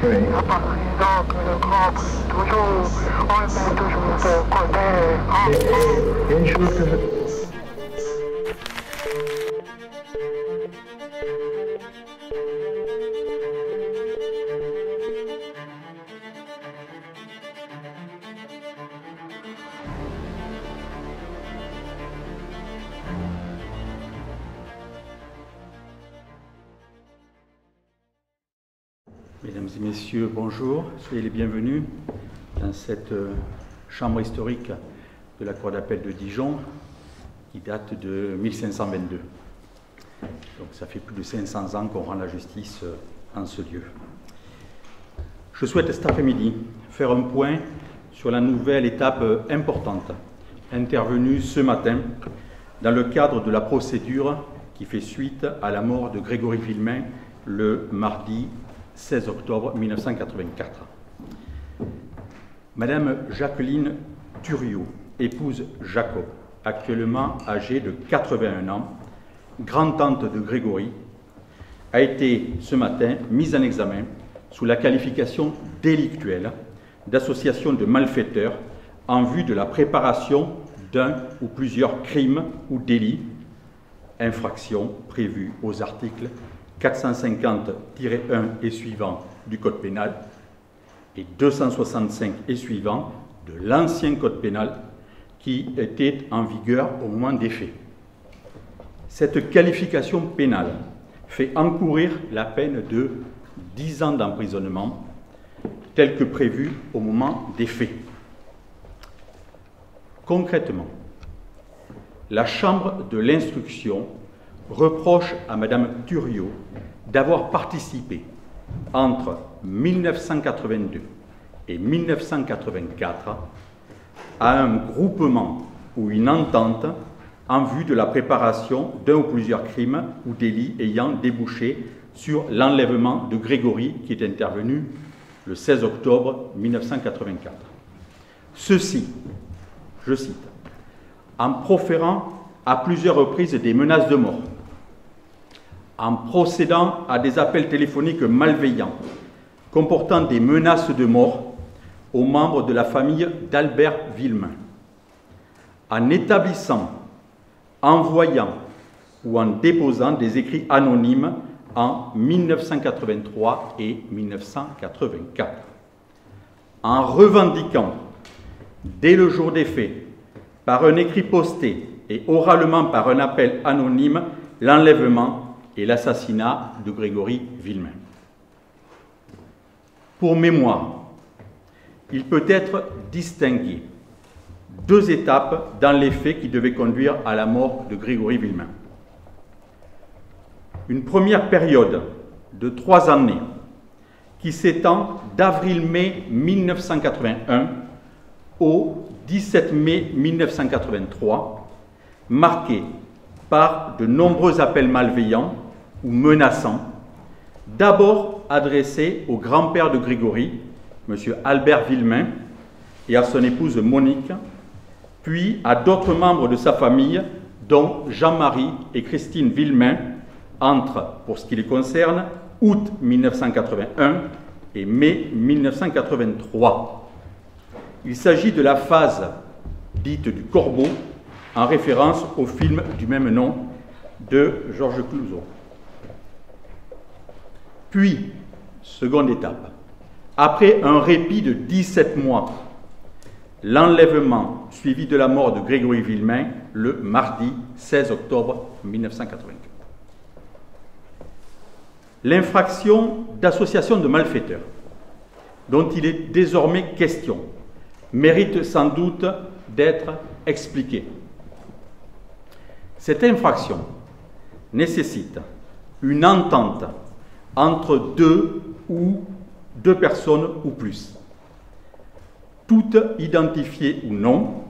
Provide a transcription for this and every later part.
Oui. À part exemple, le grand prix, toujours, on le met toujours de côté. Il y a une chose que je... Mesdames et messieurs, bonjour, soyez les bienvenus dans cette chambre historique de la Cour d'appel de Dijon qui date de 1522. Donc ça fait plus de 500 ans qu'on rend la justice en ce lieu. Je souhaite cet après-midi faire un point sur la nouvelle étape importante intervenue ce matin dans le cadre de la procédure qui fait suite à la mort de Grégory Villemain le mardi 16 octobre 1984. Madame Jacqueline Thuriot, épouse Jacob, actuellement âgée de 81 ans, grand-tante de Grégory, a été ce matin mise en examen sous la qualification délictuelle d'association de malfaiteurs en vue de la préparation d'un ou plusieurs crimes ou délits, infractions prévues aux articles 450-1 et suivants du Code pénal et 265 et suivants de l'ancien Code pénal qui était en vigueur au moment des faits. Cette qualification pénale fait encourir la peine de 10 ans d'emprisonnement telle que prévue au moment des faits. Concrètement, la Chambre de l'instruction reproche à Madame Thuriot d'avoir participé entre 1982 et 1984 à un groupement ou une entente en vue de la préparation d'un ou plusieurs crimes ou délits ayant débouché sur l'enlèvement de Grégory qui est intervenu le 16 octobre 1984. Ceci, je cite, en proférant à plusieurs reprises des menaces de mort, en procédant à des appels téléphoniques malveillants comportant des menaces de mort aux membres de la famille d'Albert Villemain, en établissant, envoyant ou en déposant des écrits anonymes en 1983 et 1984, en revendiquant, dès le jour des faits, par un écrit posté et oralement par un appel anonyme, l'enlèvement et l'assassinat de Grégory Villemain. Pour mémoire, il peut être distingué deux étapes dans les faits qui devaient conduire à la mort de Grégory Villemain. Une première période de 3 années qui s'étend d'avril-mai 1981 au 17 mai 1983, marquée par de nombreux appels malveillants ou menaçants, d'abord adressés au grand-père de Grégory, M. Albert Villemain, et à son épouse Monique, puis à d'autres membres de sa famille, dont Jean-Marie et Christine Villemain, entre, pour ce qui les concerne, août 1981 et mai 1983. Il s'agit de la phase dite du Corbeau, en référence au film du même nom de Georges Clouzot. Puis, seconde étape, après un répit de 17 mois, l'enlèvement suivi de la mort de Grégory Villemain le mardi 16 octobre 1984. L'infraction d'association de malfaiteurs, dont il est désormais question, mérite sans doute d'être expliquée. Cette infraction nécessite une entente entre deux personnes ou plus, toutes identifiées ou non,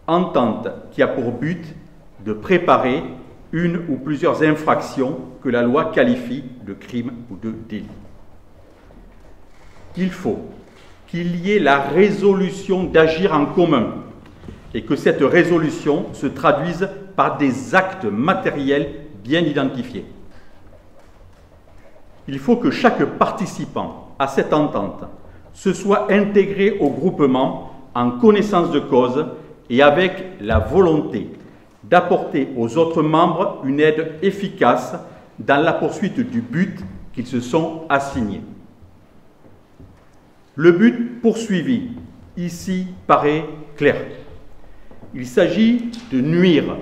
entente qui a pour but de préparer une ou plusieurs infractions que la loi qualifie de crimes ou de délits. Il faut qu'il y ait la résolution d'agir en commun et que cette résolution se traduise par des actes matériels bien identifiés. Il faut que chaque participant à cette entente se soit intégré au groupement en connaissance de cause et avec la volonté d'apporter aux autres membres une aide efficace dans la poursuite du but qu'ils se sont assignés. Le but poursuivi ici paraît clair. Il s'agit de nuire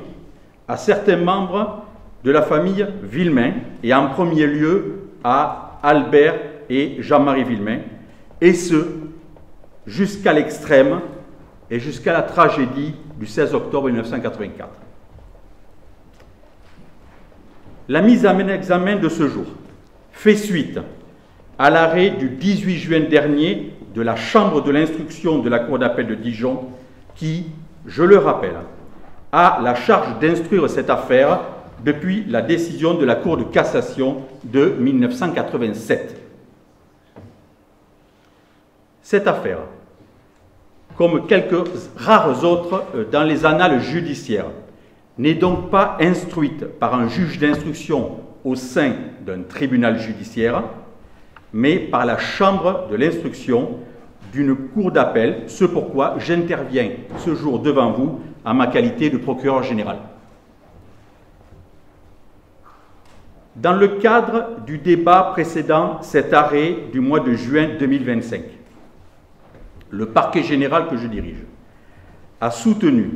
à certains membres de la famille Villemain et en premier lieu à Albert et Jean-Marie Villemain, et ce, jusqu'à l'extrême et jusqu'à la tragédie du 16 octobre 1984. La mise en examen de ce jour fait suite à l'arrêt du 18 juin dernier de la Chambre de l'instruction de la Cour d'appel de Dijon qui, je le rappelle, a la charge d'instruire cette affaire depuis la décision de la Cour de cassation de 1987. Cette affaire, comme quelques rares autres dans les annales judiciaires, n'est donc pas instruite par un juge d'instruction au sein d'un tribunal judiciaire, mais par la chambre de l'instruction d'une cour d'appel, ce pourquoi j'interviens ce jour devant vous en ma qualité de procureur général. Dans le cadre du débat précédant cet arrêt du mois de juin 2025, le parquet général que je dirige a soutenu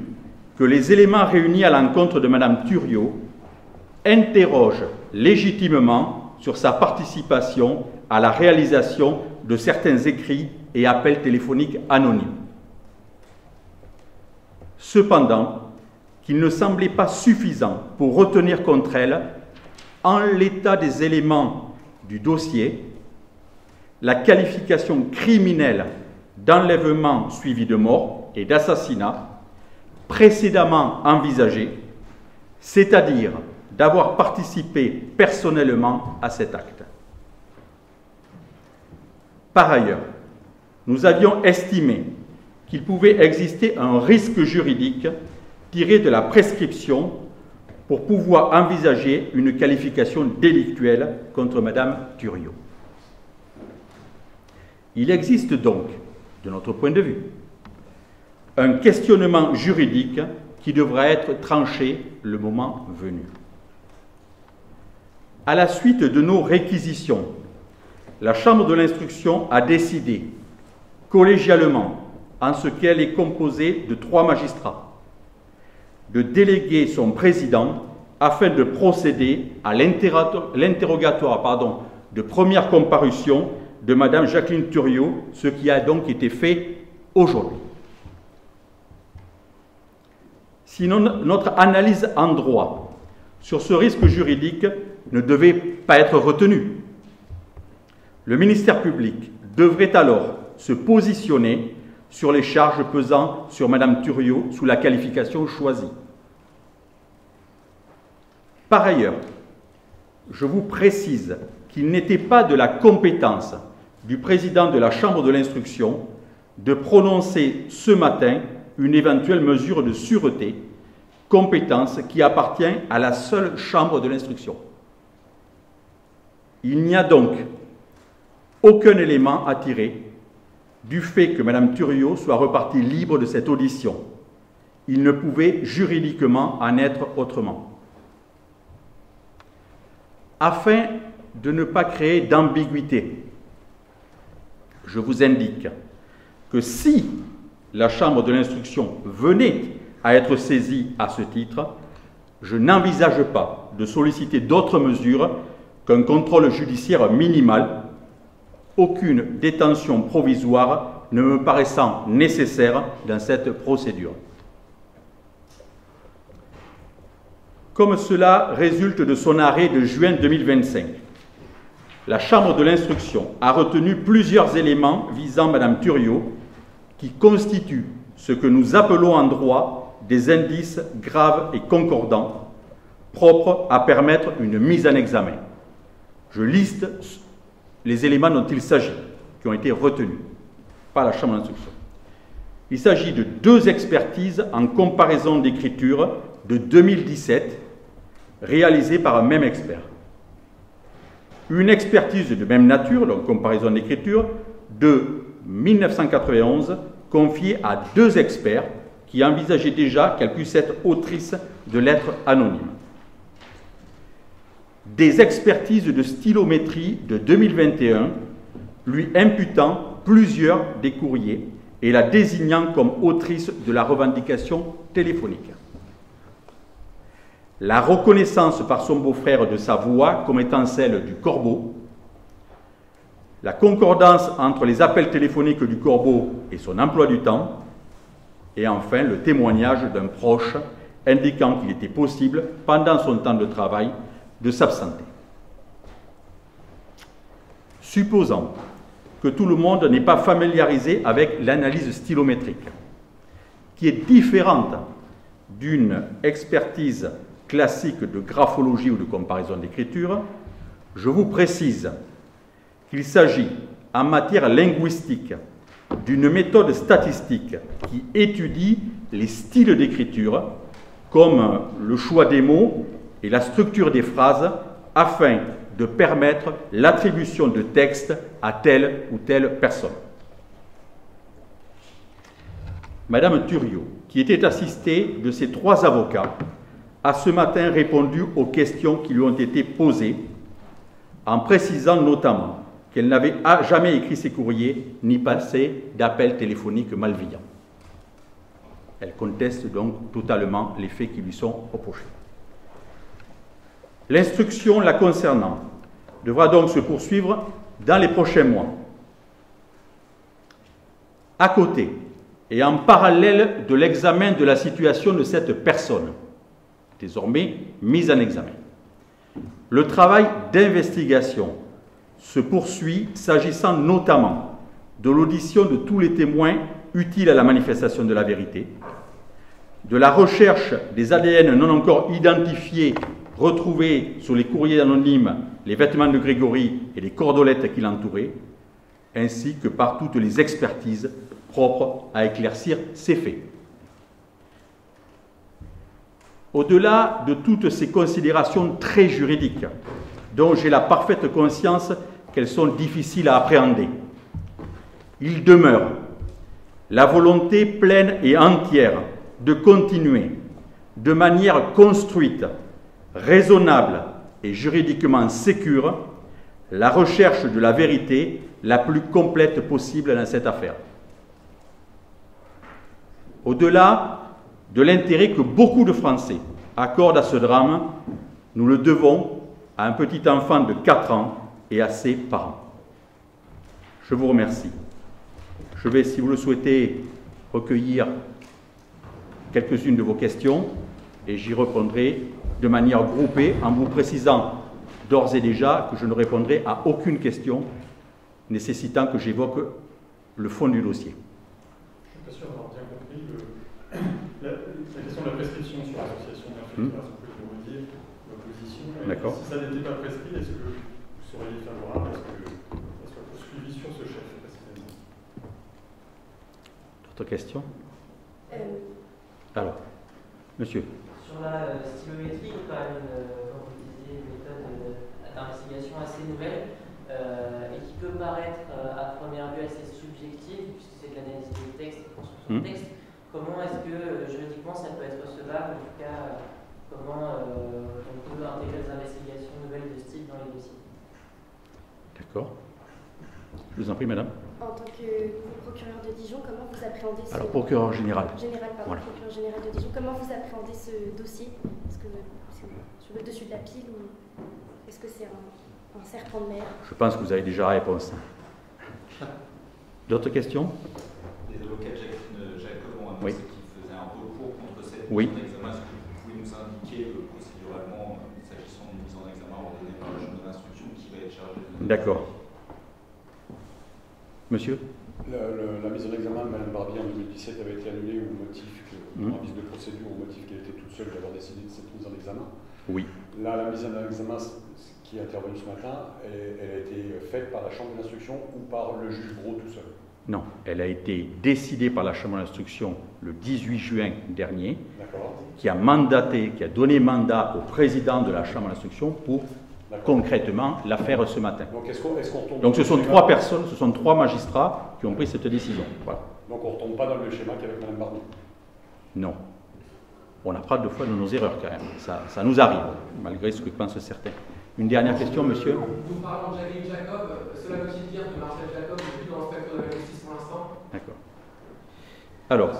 que les éléments réunis à l'encontre de Mme Thuriot interrogent légitimement sur sa participation à la réalisation de certains écrits et appels téléphoniques anonymes. Cependant, qu'il ne semblait pas suffisant pour retenir contre elle, en l'état des éléments du dossier, la qualification criminelle d'enlèvement suivi de mort et d'assassinat précédemment envisagée, c'est-à-dire d'avoir participé personnellement à cet acte. Par ailleurs, nous avions estimé qu'il pouvait exister un risque juridique tiré de la prescription pour pouvoir envisager une qualification délictuelle contre Mme Thuriot. Il existe donc, de notre point de vue, un questionnement juridique qui devra être tranché le moment venu. À la suite de nos réquisitions, la Chambre de l'instruction a décidé, collégialement, en ce qu'elle est composée de 3 magistrats, de déléguer son président afin de procéder à l'interrogatoire de première comparution de Mme Jacqueline Thuriot, ce qui a donc été fait aujourd'hui. Sinon, notre analyse en droit sur ce risque juridique ne devait pas être retenue. Le ministère public devrait alors se positionner sur les charges pesant sur Mme Thuriot sous la qualification choisie. Par ailleurs, je vous précise qu'il n'était pas de la compétence du président de la Chambre de l'instruction de prononcer ce matin une éventuelle mesure de sûreté, compétence qui appartient à la seule Chambre de l'instruction. Il n'y a donc aucun élément à tirer du fait que Mme Thuriot soit repartie libre de cette audition. Il ne pouvait juridiquement en être autrement. Afin de ne pas créer d'ambiguïté, je vous indique que si la Chambre de l'instruction venait à être saisie à ce titre, je n'envisage pas de solliciter d'autres mesures qu'un contrôle judiciaire minimal, aucune détention provisoire ne me paraissant nécessaire dans cette procédure. Comme cela résulte de son arrêt de juin 2025, la Chambre de l'instruction a retenu plusieurs éléments visant Mme Thuriot qui constituent ce que nous appelons en droit des indices graves et concordants, propres à permettre une mise en examen. Je liste les éléments dont il s'agit, qui ont été retenus par la Chambre d'instruction. Il s'agit de 2 expertises en comparaison d'écriture de 2017, réalisées par un même expert. Une expertise de même nature, donc comparaison d'écriture, de 1991, confiée à 2 experts qui envisageaient déjà qu'elle puisse être autrice de lettres anonymes. Des expertises de stylométrie de 2021, lui imputant plusieurs des courriers et la désignant comme autrice de la revendication téléphonique. La reconnaissance par son beau-frère de sa voix comme étant celle du corbeau, la concordance entre les appels téléphoniques du corbeau et son emploi du temps, et enfin le témoignage d'un proche indiquant qu'il était possible, pendant son temps de travail, de s'absenter. Supposons que tout le monde n'est pas familiarisé avec l'analyse stylométrique, qui est différente d'une expertise classique de graphologie ou de comparaison d'écriture, je vous précise qu'il s'agit, en matière linguistique, d'une méthode statistique qui étudie les styles d'écriture, comme le choix des mots et la structure des phrases, afin de permettre l'attribution de texte à telle ou telle personne. Madame Thuriot, qui était assistée de ses 3 avocats, a ce matin répondu aux questions qui lui ont été posées, en précisant notamment qu'elle n'avait jamais écrit ses courriers ni passé d'appels téléphoniques malveillants. Elle conteste donc totalement les faits qui lui sont reprochés. L'instruction la concernant devra donc se poursuivre dans les prochains mois. À côté et en parallèle de l'examen de la situation de cette personne, désormais mise en examen, le travail d'investigation se poursuit s'agissant notamment de l'audition de tous les témoins utiles à la manifestation de la vérité, de la recherche des ADN non encore identifiés retrouvés sur les courriers anonymes, les vêtements de Grégory et les cordelettes qui l'entouraient, ainsi que par toutes les expertises propres à éclaircir ces faits. Au-delà de toutes ces considérations très juridiques, dont j'ai la parfaite conscience qu'elles sont difficiles à appréhender, il demeure la volonté pleine et entière de continuer de manière construite, raisonnable et juridiquement sécure la recherche de la vérité la plus complète possible dans cette affaire. Au-delà de l'intérêt que beaucoup de Français accordent à ce drame, nous le devons à un petit enfant de 4 ans et à ses parents. Je vous remercie. Je vais, si vous le souhaitez, recueillir quelques-unes de vos questions et j'y répondrai de manière groupée en vous précisant d'ores et déjà que je ne répondrai à aucune question nécessitant que j'évoque le fond du dossier. Je ne suis pas sûr d'avoir bien compris la question de la prescription sur l'association d'influenceurs, est-ce que vous pouvez me dire l'opposition. D'accord. Si ça n'était pas prescrit, est-ce que vous seriez favorable à ce que ça soit poursuivi sur ce chef précisément? D'autres questions? Alors, monsieur. Sur la stylométrie, quand même, comme vous disiez, une méthode d'investigation assez nouvelle et qui peut paraître à première vue assez subjective, puisque c'est de l'analyse de texte et construction de texte. Comment est-ce que juridiquement ça peut être recevable? En tout cas, comment on peut intégrer des investigations nouvelles de ce type dans les dossiers? D'accord. Je vous en prie, madame. En tant que procureur de Dijon, comment vous appréhendez ce... Alors, procureur général. Voilà. Procureur général de Dijon, comment vous appréhendez ce dossier? Est-ce que c'est sur le dessus de la pile ou est-ce que c'est un serpent de mer? Je pense que vous avez déjà la réponse. D'autres questions? Les avocats Jacques Colomb oui. qui faisaient un recours contre cette oui. mise en examen. Est-ce que vous pouvez nous indiquer procéduralement, s'agissant d'une mise en examen ordonnée par le juge de l'instruction, qui va être chargé de... D'accord. Monsieur? La mise en examen de Mme Barbier en 2017 avait été annulée au motif que, pour un vice de procédure, au motif qu'elle était toute seule d'avoir décidé de cette mise en examen. Oui. Là, la mise en examen qui est intervenue ce matin, elle a été faite par la Chambre d'instruction ou par le juge Gros tout seul? Non, elle a été décidée par la Chambre d'instruction le 18 juin dernier, qui a mandaté, qui a donné mandat au président de la Chambre d'instruction pour concrètement l'affaire ce matin. Donc, est-ce qu'on retombe Donc ce sont dans le trois schéma personnes, ce sont trois magistrats qui ont pris cette décision. Voilà. Donc on ne retombe pas dans le schéma qu'avec Mme Barbier. Non. On apprend deux fois de nos erreurs quand même. Ça nous arrive, malgré ce que pensent certains. Une dernière question, monsieur. Nous parlons de Jacqueline Jacob. Cela veut-il dire que Marcel Jacob n'est plus dans l'inspecteur de la justice pour l'instant? D'accord. Alors,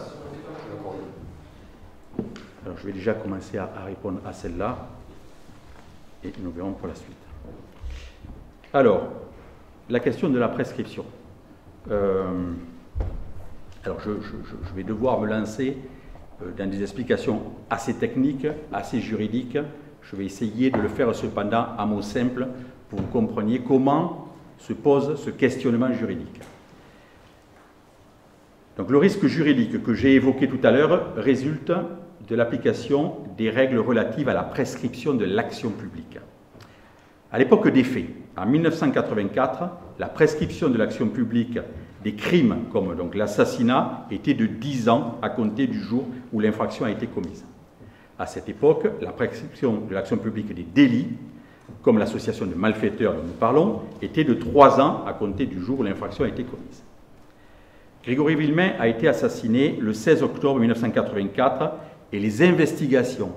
je vais déjà commencer à répondre à celle-là et nous verrons pour la suite. Alors, la question de la prescription. Alors, je vais devoir me lancer dans des explications assez techniques, assez juridiques. Je vais essayer de le faire cependant à mots simples pour que vous compreniez comment se pose ce questionnement juridique. Donc, le risque juridique que j'ai évoqué tout à l'heure résulte de l'application des règles relatives à la prescription de l'action publique. À l'époque des faits, en 1984, la prescription de l'action publique des crimes comme donc l'assassinat était de 10 ans à compter du jour où l'infraction a été commise. À cette époque, la prescription de l'action publique des délits, comme l'association de malfaiteurs dont nous parlons, était de 3 ans à compter du jour où l'infraction a été commise. Grégory Villemain a été assassiné le 16 octobre 1984 et les investigations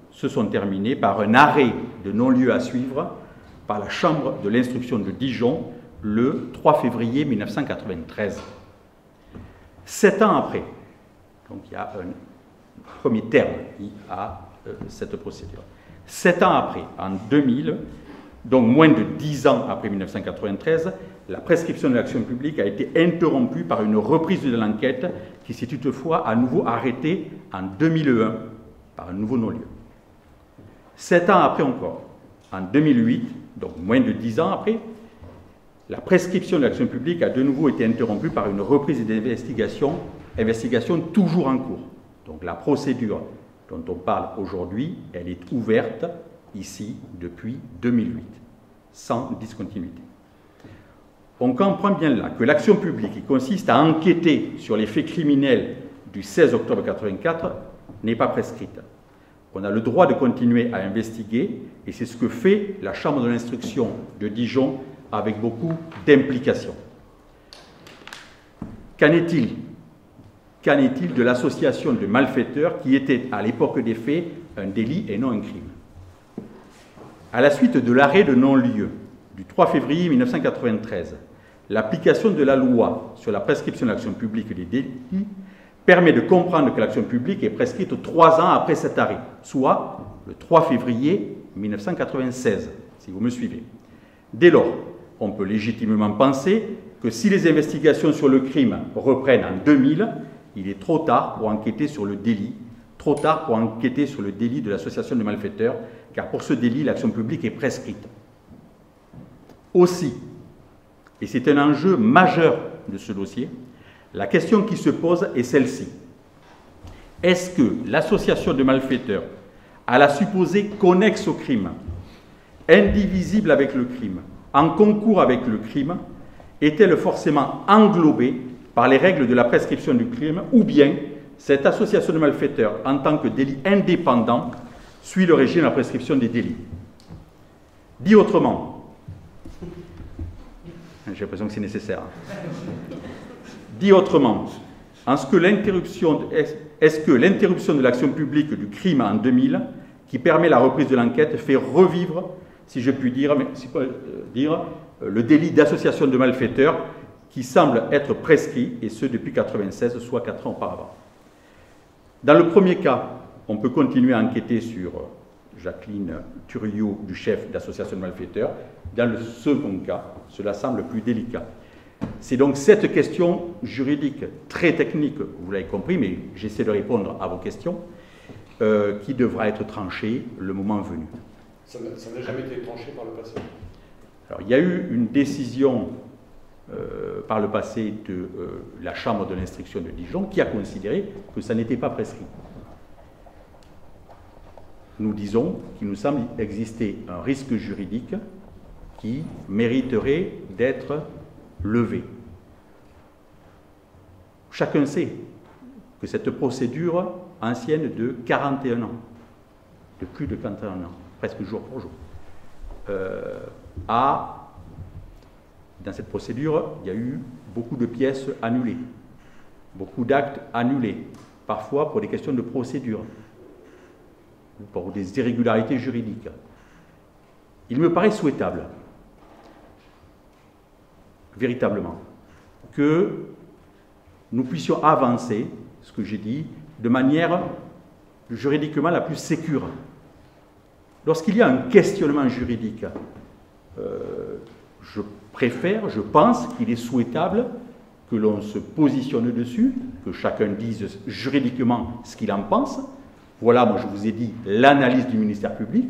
se sont terminées par un arrêt de non-lieu à suivre par la Chambre de l'instruction de Dijon le 3 février 1993. 7 ans après, donc il y a un premier terme à cette procédure. 7 ans après, en 2000, donc moins de 10 ans après 1993, la prescription de l'action publique a été interrompue par une reprise de l'enquête qui s'est toutefois à nouveau arrêtée en 2001 par un nouveau non-lieu. 7 ans après encore, en 2008, donc moins de 10 ans après, la prescription de l'action publique a de nouveau été interrompue par une reprise d'investigation, investigation toujours en cours. Donc la procédure dont on parle aujourd'hui, elle est ouverte ici depuis 2008, sans discontinuité. On comprend bien là que l'action publique qui consiste à enquêter sur les faits criminels du 16 octobre 1984 n'est pas prescrite. On a le droit de continuer à investiguer et c'est ce que fait la Chambre de l'instruction de Dijon avec beaucoup d'implications. Qu'en est-il? Qu'en est-il de l'association de malfaiteurs qui était à l'époque des faits un délit et non un crime? À la suite de l'arrêt de non-lieu du 3 février 1993, l'application de la loi sur la prescription de l'action publique des délits permet de comprendre que l'action publique est prescrite 3 ans après cet arrêt, soit le 3 février 1996, si vous me suivez. Dès lors, on peut légitimement penser que si les investigations sur le crime reprennent en 2000, il est trop tard pour enquêter sur le délit, trop tard pour enquêter sur le délit de l'association de malfaiteurs, car pour ce délit, l'action publique est prescrite. Aussi, et c'est un enjeu majeur de ce dossier, la question qui se pose est celle-ci. Est-ce que l'association de malfaiteurs, à la supposée connexe au crime, indivisible avec le crime, en concours avec le crime, est-elle forcément englobée par les règles de la prescription du crime, ou bien cette association de malfaiteurs, en tant que délit indépendant, suit le régime de la prescription des délits? Dit autrement, j'ai l'impression que c'est nécessaire. Dit autrement, est-ce que l'interruption de l'action publique du crime en 2000, qui permet la reprise de l'enquête, fait revivre, si je puis dire, le délit d'association de malfaiteurs qui semble être prescrit, et ce depuis 1996, soit 4 ans auparavant? Dans le premier cas, on peut continuer à enquêter sur Jacqueline Thuriot, du chef d'association de malfaiteurs. Dans le second cas, cela semble plus délicat. C'est donc cette question juridique très technique, vous l'avez compris, mais j'essaie de répondre à vos questions, qui devra être tranchée le moment venu. Ça n'a jamais été tranché par le passé? Alors, il y a eu une décision par le passé de la Chambre de l'instruction de Dijon qui a considéré que ça n'était pas prescrit. Nous disons qu'il nous semble exister un risque juridique qui mériterait d'être levé. Chacun sait que cette procédure ancienne de 41 ans, de plus de 41 ans, presque jour pour jour, dans cette procédure, il y a eu beaucoup de pièces annulées, beaucoup d'actes annulés, parfois pour des questions de procédure, ou pour des irrégularités juridiques. Il me paraît souhaitable, véritablement, que nous puissions avancer, ce que j'ai dit, de manière juridiquement la plus sécure. Lorsqu'il y a un questionnement juridique, je pense qu'il est souhaitable que l'on se positionne dessus, que chacun dise juridiquement ce qu'il en pense. Voilà, moi je vous ai dit l'analyse du ministère public.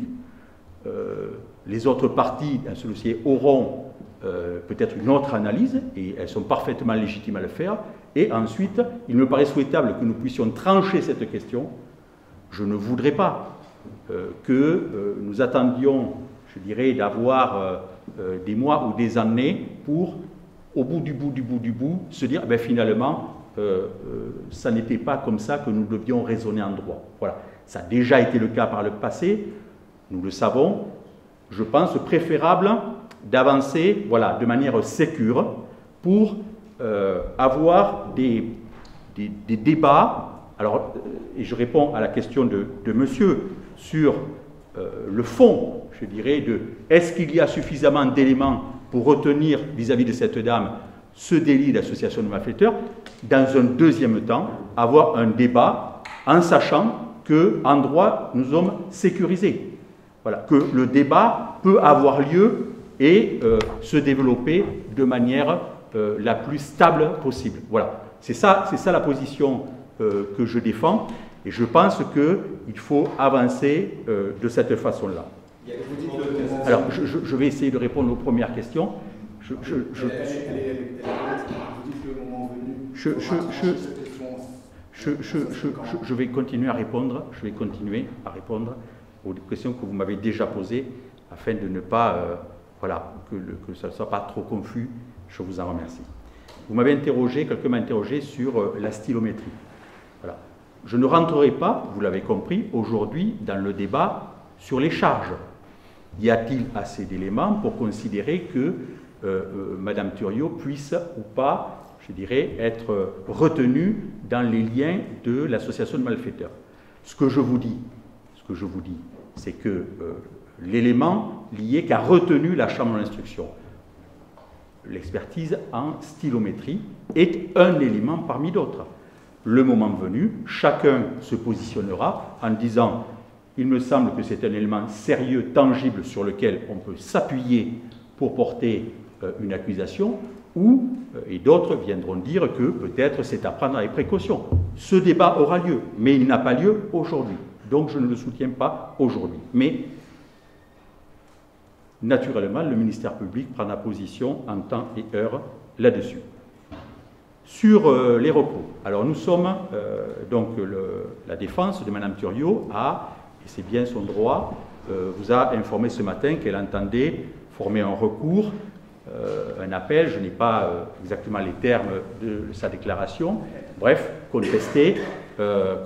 Les autres parties dans ce dossier auront peut-être une autre analyse, et elles sont parfaitement légitimes à le faire. Et ensuite, il me paraît souhaitable que nous puissions trancher cette question. Je ne voudrais pas que nous attendions, je dirais, d'avoir des mois ou des années pour, au bout du bout, se dire, ben, finalement, ça n'était pas comme ça que nous devions raisonner en droit. Voilà. Ça a déjà été le cas par le passé, nous le savons. Je pense préférable d'avancer, voilà, de manière sécure pour avoir des débats. Alors, et je réponds à la question de monsieur sur le fond, je dirais, de est-ce qu'il y a suffisamment d'éléments pour retenir vis-à-vis de cette dame ce délit d'association de malfaiteurs. Dans un deuxième temps, avoir un débat en sachant qu'en droit, nous sommes sécurisés. Voilà, que le débat peut avoir lieu et se développer de manière la plus stable possible. Voilà, c'est ça la position que je défends, et je pense qu'il faut avancer de cette façon-là. Alors, je vais essayer de répondre aux premières questions. Je vais continuer à répondre. Je vais continuer à répondre aux questions que vous m'avez déjà posées, afin de ne pas, voilà, que ça ne soit pas trop confus. Je vous en remercie. Vous m'avez interrogé, quelqu'un m'a interrogé sur la stylométrie. Voilà. Je ne rentrerai pas, vous l'avez compris, aujourd'hui dans le débat sur les charges. Y a-t-il assez d'éléments pour considérer que Madame Thuriot puisse ou pas, je dirais, être retenue dans les liens de l'association de malfaiteurs? Ce que je vous dis, c'est que l'élément lié qu'a retenu la Chambre d'instruction, l'expertise en stylométrie, est un élément parmi d'autres. Le moment venu, chacun se positionnera en disant « il me semble que c'est un élément sérieux, tangible, sur lequel on peut s'appuyer pour porter une accusation », et d'autres viendront dire que peut-être c'est à prendre avec précaution. Ce débat aura lieu, mais il n'a pas lieu aujourd'hui. Donc je ne le soutiens pas aujourd'hui. Mais naturellement, le ministère public prendra position en temps et heure là-dessus. Sur les recours, alors nous sommes, donc la défense de Mme Thuriot a, et c'est bien son droit, vous a informé ce matin qu'elle entendait former un recours, un appel, je n'ai pas exactement les termes de sa déclaration, bref, contester la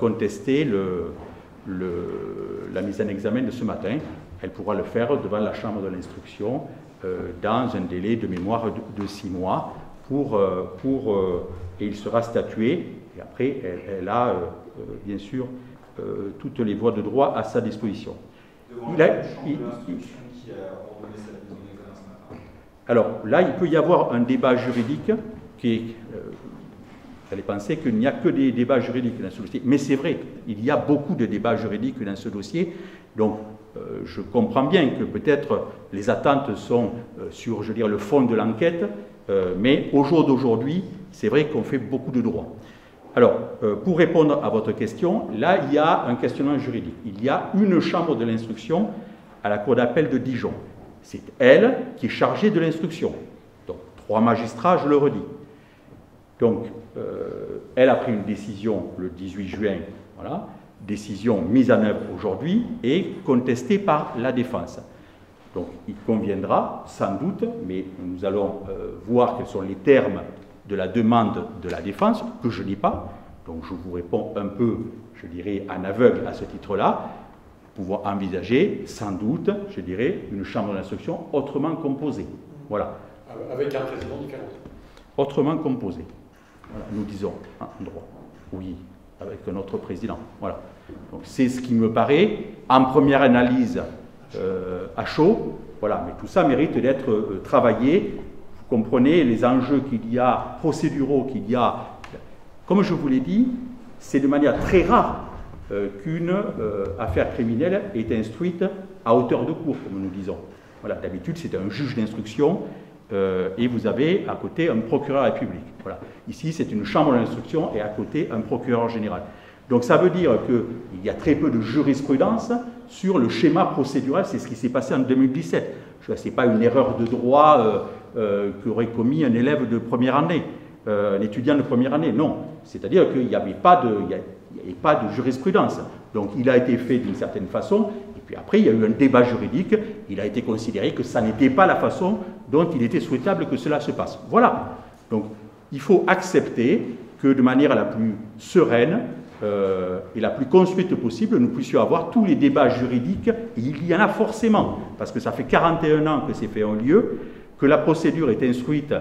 mise en examen de ce matin. Elle pourra le faire devant la Chambre de l'instruction dans un délai de mémoire de 6 mois et il sera statué, et après elle a bien sûr toutes les voies de droit à sa disposition. Devant la Chambre de l'instruction qui a ordonné cette mise en examen ce matin. Alors là, il peut y avoir un débat juridique qui est... Vous allez penser qu'il n'y a que des débats juridiques dans ce dossier. Mais c'est vrai, il y a beaucoup de débats juridiques dans ce dossier. Donc, je comprends bien que peut-être les attentes sont sur, je veux dire, le fond de l'enquête. Mais au jour d'aujourd'hui, c'est vrai qu'on fait beaucoup de droit. Alors, pour répondre à votre question, là, il y a un questionnement juridique. Il y a une chambre de l'instruction à la Cour d'appel de Dijon. C'est elle qui est chargée de l'instruction. Donc, 3 magistrats, je le redis. Donc, elle a pris une décision le 18 juin, voilà, décision mise en œuvre aujourd'hui et contestée par la défense. Donc, il conviendra, sans doute, mais nous allons voir quels sont les termes de la demande de la défense, que je n'ai pas, donc je vous réponds un peu, je dirais, en aveugle à ce titre-là. pouvoir envisager, sans doute, je dirais, une chambre d'instruction autrement composée. Voilà. Avec un président différent. Autrement composée. Voilà, nous disons, en droit. Oui, avec un autre président. Voilà. Donc c'est ce qui me paraît, en première analyse à chaud, voilà, mais tout ça mérite d'être travaillé. Vous comprenez les enjeux qu'il y a, procéduraux qu'il y a. Comme je vous l'ai dit, c'est de manière très rare qu'une affaire criminelle est instruite à hauteur de cour, comme nous disons. Voilà, d'habitude, c'est un juge d'instruction et vous avez à côté un procureur de la République. Voilà. Ici, c'est une chambre d'instruction et à côté un procureur général. Donc ça veut dire qu'il y a très peu de jurisprudence sur le schéma procédural. C'est ce qui s'est passé en 2017. Ce n'est pas une erreur de droit qu'aurait commis un élève de première année, un étudiant de première année. Non. C'est-à-dire qu'il n'y avait pas de jurisprudence. Donc il a été fait d'une certaine façon. Et puis après, il y a eu un débat juridique. Il a été considéré que ça n'était pas la façon dont il était souhaitable que cela se passe. Voilà. Donc il faut accepter que de manière la plus sereine, et la plus construite possible, nous puissions avoir tous les débats juridiques, et il y en a forcément, parce que ça fait 41 ans que ces faits ont lieu, que la procédure est instruite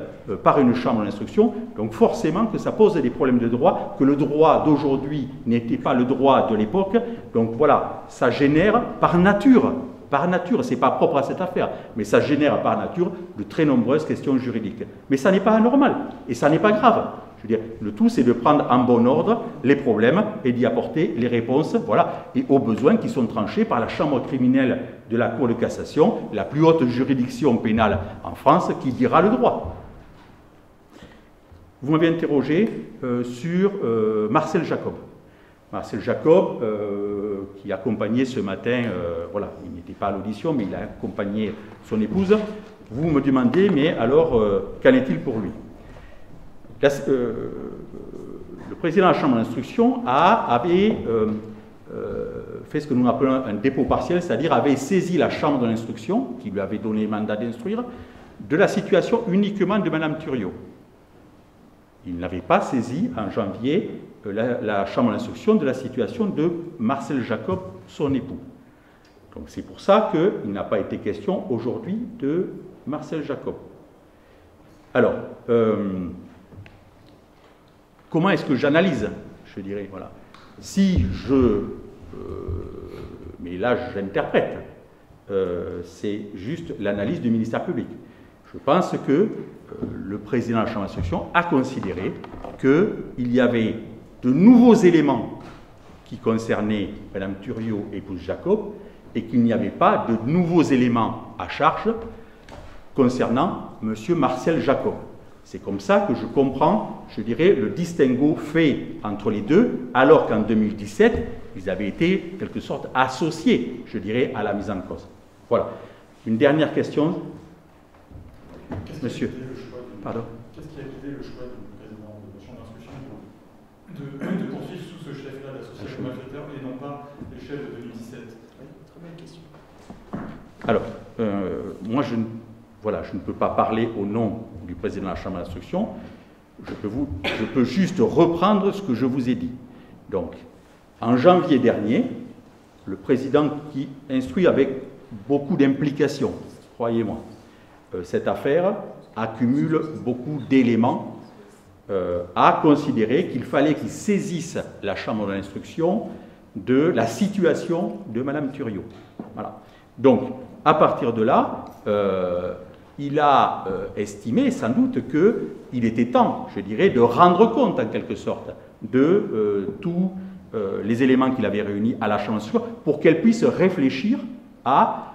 par une chambre d'instruction, donc forcément que ça pose des problèmes de droit, que le droit d'aujourd'hui n'était pas le droit de l'époque, donc voilà, ça génère par nature, ce n'est pas propre à cette affaire, mais ça génère par nature de très nombreuses questions juridiques. Mais ça n'est pas anormal, et ça n'est pas grave. Je veux dire, le tout, c'est de prendre en bon ordre les problèmes et d'y apporter les réponses, voilà, et aux besoins qui sont tranchés par la chambre criminelle de la Cour de cassation, la plus haute juridiction pénale en France, qui dira le droit. Vous m'avez interrogé sur Marcel Jacob. Marcel Jacob, qui accompagnait ce matin, voilà, il n'était pas à l'audition, mais il a accompagné son épouse. Vous me demandez, mais alors, qu'en est-il pour lui ? Le président de la Chambre d'instruction avait fait ce que nous appelons un dépôt partiel, c'est-à-dire avait saisi la Chambre d'instruction, qui lui avait donné mandat d'instruire, de la situation uniquement de Mme Thuriot. Il n'avait pas saisi en janvier la Chambre d'instruction de la situation de Marcel Jacob, son époux. Donc c'est pour ça qu'il n'a pas été question aujourd'hui de Marcel Jacob. Alors, comment est-ce que j'analyse, je dirais, voilà. Si mais là j'interprète, c'est juste l'analyse du ministère public. Je pense que le président de la Chambre d'instruction a considéré qu'il y avait de nouveaux éléments qui concernaient Mme Thuriot, épouse Jacob, et qu'il n'y avait pas de nouveaux éléments à charge concernant M. Marcel Jacob. C'est comme ça que je comprends, je dirais, le distinguo fait entre les deux, alors qu'en 2017, ils avaient été, en quelque sorte, associés, je dirais, à la mise en cause. Voilà. Une dernière question. Monsieur. Pardon. Qu'est-ce qui a guidé le choix du président de la Chambre d'instruction de poursuivre sous ce chef-là d'association malfaiteur et non pas les chefs de 2017? Oui, très bonne question. Alors, moi, je ne peux pas parler au nom du président de la Chambre d'instruction. Je peux juste reprendre ce que je vous ai dit. Donc, en janvier dernier, le président qui instruit avec beaucoup d'implications, croyez-moi, cette affaire accumule beaucoup d'éléments, a considéré qu'il fallait qu'il saisisse la Chambre d'instruction de la situation de Mme Thuriot. Voilà. Donc, à partir de là, il a estimé sans doute qu'il était temps, je dirais, de rendre compte en quelque sorte de tous les éléments qu'il avait réunis à la Chambre d'instruction pour qu'elle puisse réfléchir à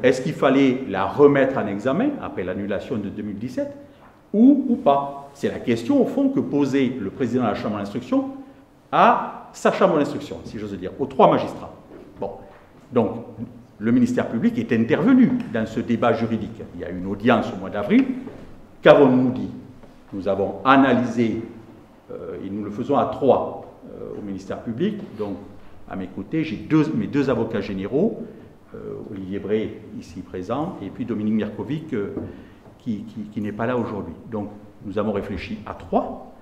est-ce qu'il fallait la remettre en examen après l'annulation de 2017 ou pas. C'est la question au fond que posait le président de la Chambre d'instruction à sa Chambre d'instruction, si j'ose dire, aux 3 magistrats. Bon, donc le ministère public est intervenu dans ce débat juridique. Il y a eu une audience au mois d'avril. Qu'avons-nous dit? Nous avons analysé, et nous le faisons à 3 au ministère public. Donc, à mes côtés, j'ai mes 2 avocats généraux, Olivier Bray, ici présent, et puis Dominique Mirkovic, qui n'est pas là aujourd'hui. Donc, nous avons réfléchi à 3.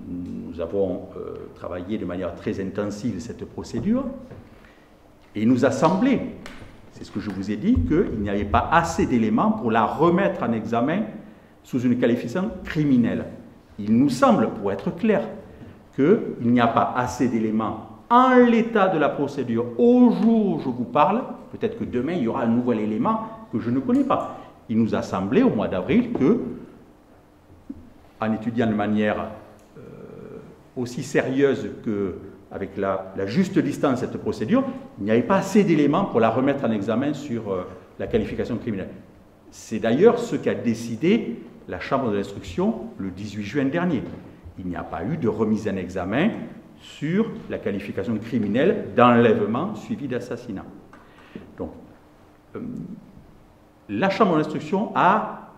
Nous avons travaillé de manière très intensive cette procédure. Et il nous a semblé, c'est ce que je vous ai dit, qu'il n'y avait pas assez d'éléments pour la remettre en examen sous une qualification criminelle. Il nous semble, pour être clair, qu'il n'y a pas assez d'éléments en l'état de la procédure au jour où je vous parle. Peut-être que demain, il y aura un nouvel élément que je ne connais pas. Il nous a semblé, au mois d'avril, que, en étudiant de manière aussi sérieuse qu'avec la juste distance de cette procédure, il n'y avait pas assez d'éléments pour la remettre en examen sur la qualification criminelle. C'est d'ailleurs ce qu'a décidé la Chambre de l'instruction le 18 juin dernier. Il n'y a pas eu de remise en examen sur la qualification criminelle d'enlèvement suivi d'assassinat. Donc, la Chambre d'instruction a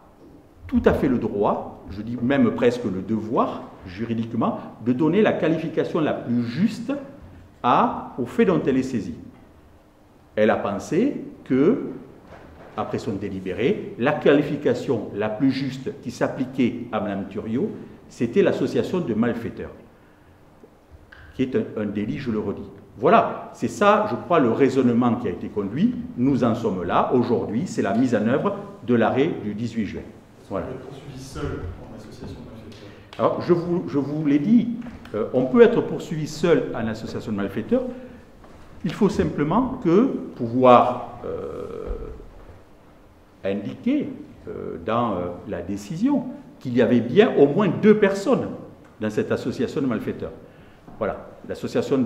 tout à fait le droit, je dis même presque le devoir, juridiquement, de donner la qualification la plus juste au fait dont elle est saisie. Elle a pensé que, après son délibéré, la qualification la plus juste qui s'appliquait à Mme Thuriot, c'était l'association de malfaiteurs, qui est un délit, je le redis. Voilà, c'est ça, je crois, le raisonnement qui a été conduit. Nous en sommes là. Aujourd'hui, c'est la mise en œuvre de l'arrêt du 18 juin. Voilà. Vous êtes poursuivi seul en association de malfaiteurs? Alors, je vous l'ai dit, on peut être poursuivi seul en association de malfaiteurs. Il faut simplement pouvoir indiquer dans la décision qu'il y avait bien au moins 2 personnes dans cette association de malfaiteurs. Voilà, l'association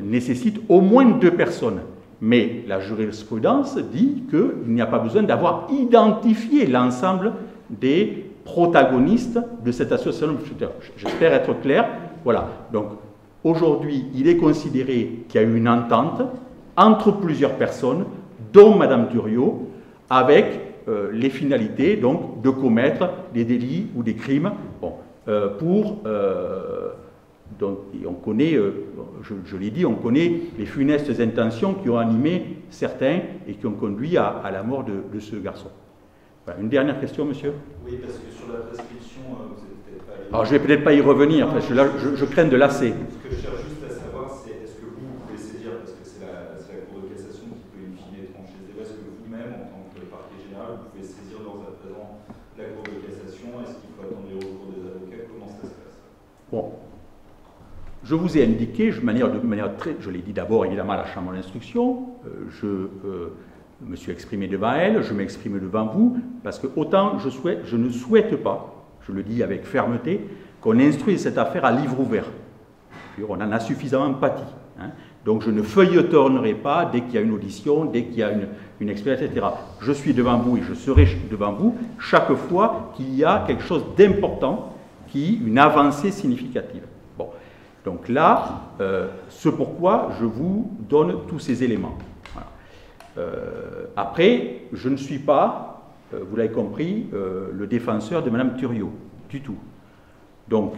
nécessite au moins 2 personnes. Mais la jurisprudence dit qu'il n'y a pas besoin d'avoir identifié l'ensemble des protagonistes de cette association de malfaiteurs. J'espère être clair. Voilà, donc aujourd'hui, il est considéré qu'il y a eu une entente entre plusieurs personnes, dont Mme Thuriot, avec les finalités donc, de commettre des délits ou des crimes. Bon, donc, et on connaît, je l'ai dit, on connaît les funestes intentions qui ont animé certains et qui ont conduit à la mort de ce garçon. Voilà. Une dernière question, monsieur? Oui, parce que sur la prescription, vous n'êtes peut-être pas allé... Alors, je ne vais peut-être pas y revenir, parce que là, je crains de lasser. Ce que je cherche juste à savoir, c'est est-ce que vous pouvez saisir, parce que c'est la Cour de cassation qui peut in fine trancher ce débat, est-ce que vous-même, en tant que parquet général, vous pouvez saisir dans à présent la Cour de cassation? Est-ce qu'il faut attendre les recours des avocats? Comment ça se passe? Bon. Je vous ai indiqué, je l'ai dit d'abord évidemment à la Chambre d'instruction, je me suis exprimé devant elle, je m'exprime devant vous, parce que autant je ne souhaite pas, je le dis avec fermeté, qu'on instruise cette affaire à livre ouvert. On en a suffisamment pâti. Hein. Donc je ne feuilletonnerai pas dès qu'il y a une audition, dès qu'il y a une expérience, etc. Je suis devant vous et je serai devant vous chaque fois qu'il y a quelque chose d'important, une avancée significative. Bon. Donc là, ce pourquoi je vous donne tous ces éléments. Voilà. Après, je ne suis pas, vous l'avez compris, le défenseur de Mme Thuriot, du tout. Donc,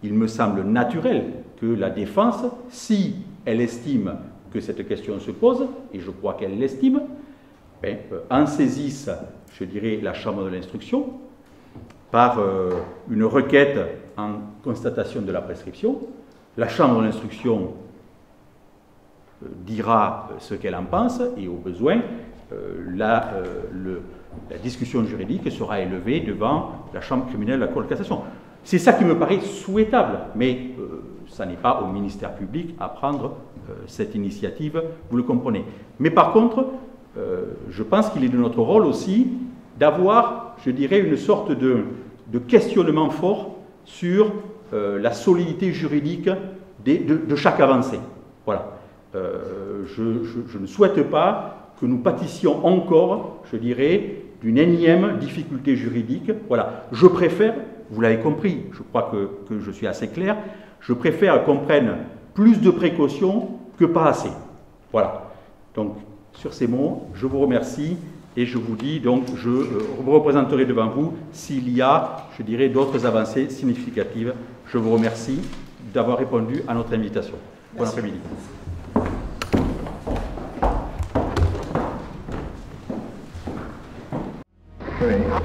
il me semble naturel que la défense, si elle estime que cette question se pose, et je crois qu'elle l'estime, en saisisse, je dirais, la Chambre de l'instruction, par une requête en constatation de la prescription. La Chambre d'instruction dira ce qu'elle en pense et au besoin, la discussion juridique sera élevée devant la Chambre criminelle de la Cour de cassation. C'est ça qui me paraît souhaitable, mais ça n'est pas au ministère public à prendre cette initiative, vous le comprenez. Mais par contre, je pense qu'il est de notre rôle aussi d'avoir, je dirais, une sorte de questionnement fort sur la solidité juridique de chaque avancée. Voilà. Je ne souhaite pas que nous pâtissions encore, je dirais, d'une énième difficulté juridique. Voilà. Je préfère, vous l'avez compris, je crois que je suis assez clair, je préfère qu'on prenne plus de précautions que pas assez. Voilà. Donc, sur ces mots, je vous remercie et je vous dis, donc, je me représenterai devant vous s'il y a, je dirais, d'autres avancées significatives. Je vous remercie d'avoir répondu à notre invitation. Bon après-midi.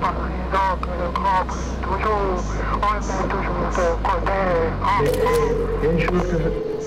Par exemple, toujours, on met toujours de côté. Il y a une chose que